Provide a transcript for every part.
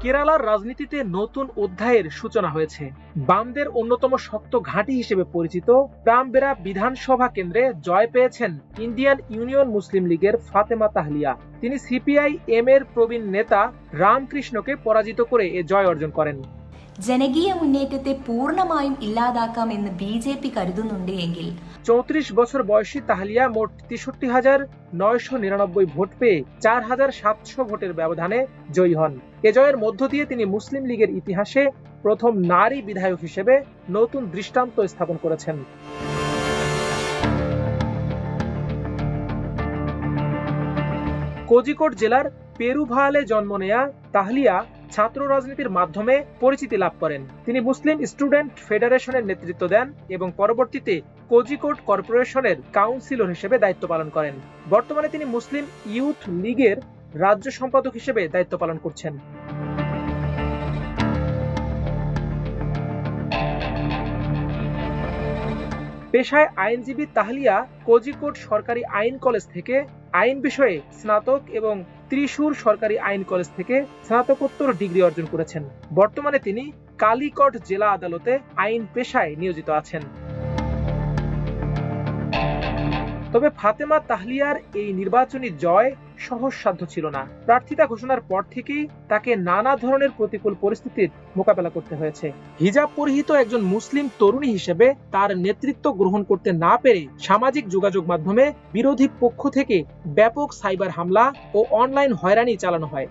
কেরালার রাজনীতিতে নতুন অধ্যায়ের সূচনা হয়েছে। বামদের অন্যতম শক্ত ঘাঁটি হিসেবে পরিচিত প্রামবেরা বিধানসভা কেন্দ্রে জয় পেয়েছেন ইন্ডিয়ান ইউনিয়ন মুসলিম লীগের ফাতেমা তাহলিয়া। তিনি সিপিআই-এম এর প্রবীণ নেতা রামকৃষ্ণকে পরাজিত করে এ জয় অর্জন করেন। ജനകീയ മുന്നേറ്റത്തെ പൂർണ്ണമായും ഇല്ലാതാക്കാമെന്ന് BJP കരുതുന്നുണ്ട് എങ്കിൽ 34 বছর বয়সী তাহলিয়া মোট 63,999 ভোট পেয়ে 4,700 ভোটের ব্যবধানে জয়ী হন। এ জয়ের মধ্য দিয়ে তিনি মুসলিম লীগের ইতিহাসে প্রথম নারী বিধায়ক হিসেবে নতুন দৃষ্টান্ত স্থাপন করেছেন। কোজিকোড জেলার পেরুভালে জন্ম নেয়া তাহলিয়া ছাত্র রাজনীতির মাধ্যমে পরিচিতি লাভ করেন। তিনি মুসলিম স্টুডেন্ট ফেডারেশনের নেতৃত্ব দেন এবং পরবর্তীতে কোজিকোড কর্পোরেশনের কাউন্সিলর হিসেবে দায়িত্ব পালন করেন। বর্তমানে তিনি মুসলিম ইউথ লীগের রাজ্য সম্পাদক হিসেবে দায়িত্ব পালন করছেন। পেশায় আইনজীবী তাহলিয়া কোজিকোড সরকারি আইন কলেজ থেকে আইন বিষয়ে স্নাতক এবং ত্রিশূর সরকারি আইন কলেজ থেকে স্নাতকোত্তর ডিগ্রি অর্জন করেছেন। বর্তমানে তিনি কালিকট জেলা আদালতে আইন পেশায় নিয়োজিত আছেন। তবে ফাতেমা তাহলিয়ার এই নির্বাচনী জয় সহজসাধ্য ছিল না। প্রার্থিতা ঘোষণার পর থেকেই তাকে নানা ধরনের প্রতিকূল পরিস্থিতির মোকাবেলা করতে হয়েছে। হিজাব পরিহিত একজন মুসলিম তরুণী হিসেবে তার নেতৃত্ব গ্রহণ করতে না পেরে সামাজিক যোগাযোগ মাধ্যমে বিরোধী পক্ষ থেকে ব্যাপক সাইবার হামলা ও অনলাইন হয়রানি চালানো হয়।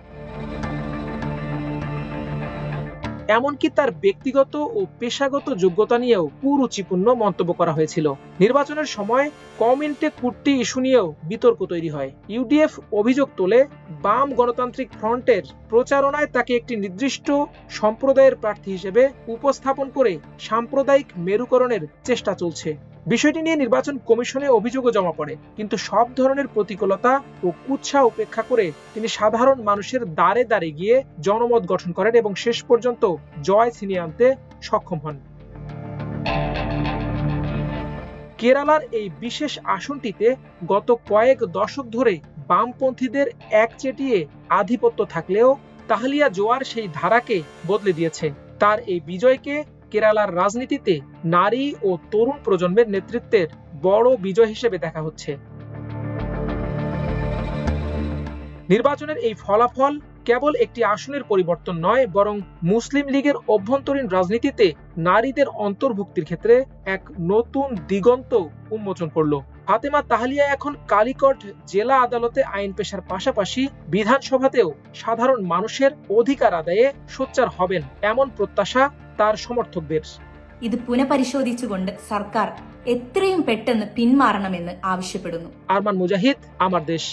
এমনকি তার ব্যক্তিগত ও পেশাগত যোগ্যতা নিয়েও কুরুচিপূর্ণ মন্তব্য করা হয়েছিল। নির্বাচনের সময় কমেন্টে কুর্তি ইস্যু নিয়েও বিতর্ক তৈরি হয়। ইউডিএফ অভিযোগ তোলে বাম গণতান্ত্রিক ফ্রন্টের প্রচারণায় তাকে একটি নির্দিষ্ট সম্প্রদায়ের প্রার্থী হিসেবে উপস্থাপন করে সাম্প্রদায়িক মেরুকরণের চেষ্টা চলছে। বিষয়টি নিয়ে নির্বাচন কমিশনে অভিযোগও জমা পড়ে, কিন্তু সব ধরনের প্রতিকূলতা ও কুৎসা উপেক্ষা করে তিনি সাধারণ মানুষের দ্বারে দ্বারে গিয়ে জনমত গঠন করেন এবং শেষ পর্যন্ত জয় ছিনিয়ে আনতে সক্ষম হন। কেরালার এই বিশেষ আসনটিতে গত কয়েক দশক ধরে বামপন্থীদের একচেটিয়ে আধিপত্য থাকলেও তাহলিয়া জোয়ার সেই ধারাকে বদলে দিয়েছে। তার এই বিজয়কে কেরালার রাজনীতিতে নারী ও তরুণ প্রজন্মের নেতৃত্বের বড় বিজয় হিসেবে দেখা হচ্ছে। নির্বাচনের এই ফলাফল কেবল একটি আসনের পরিবর্তন নয়, বরং মুসলিম লীগের অভ্যন্তরীণ রাজনীতিতে নারীদের অন্তর্ভুক্তির ক্ষেত্রে এক নতুন দিগন্ত উন্মোচন করল। ফাতেমা তাহলিয়া এখন কালিকট জেলা আদালতে আইন পেশার পাশাপাশি বিধানসভাতেও সাধারণ মানুষের অধিকার আদায়ে সোচ্চার হবেন, এমন প্রত্যাশা তার সমর্থকদের। ഇത് പുനഃപരിശോധിച്ചുകൊണ്ട് സർക്കാർ എത്രയും പെട്ടെന്ന് പിന്മാറണമെന്ന് ആവശ്യപ്പെടുന്നു. আরমান মুজাহিদ, আমার দেশ।